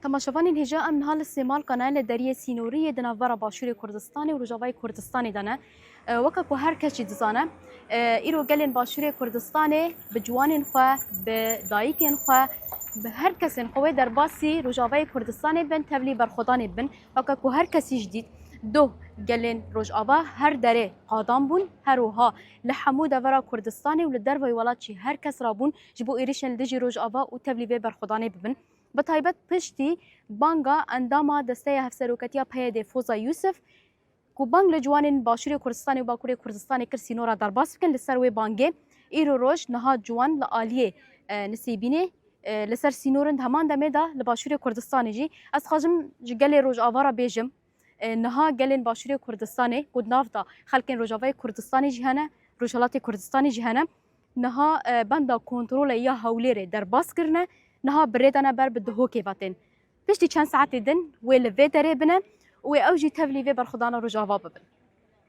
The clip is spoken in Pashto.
تماشاوان هجاء من هال السمال قناة لدرية سينورية دنافرة باشور كردستاني ورجاوي كردستاني دنا وكاكو هر كشي دزانه إيرو قلن باشور كردستاني بجوانين خوا بدايكين خوا بهر كسن خوي درباسي رجاوي كردستاني بن تبلي برخداني بن وكاكو هر كسي جديد دو قلن رجاوا هر دره قادام بون هروها لحمو دورا كردستاني ولدروي ولاتشي هر كس رابون جبو إيريشن لجي رجاوا وتبلي برخداني بن بتایبەت پشتی بانگا انداما دسته هفسروکتیا پیاده فوزا یوسف کو بانگ لجوانین باشوری کردستان و باکوری کردستان کر سینورا درباس بکن لسر وی بانگه ایرو روش نها جوان لآلیه نسیبینه لسر سینورند همان دمه دا لباشوری کردستان جی از خاجم جگل روج آوارا بیجم نها گلین باشوری کردستان کود نافتا خلکن روجاوی کردستانی جهنه روجالات کردستانی جهنه نها بندا کنترول یا هولیر درباس کرنه نها بريدنا بر بدهو كيفاتين بشتي كان ساعات دن ويل في دري بنا وأوجي تبلي في برخدانا رجاوا ببن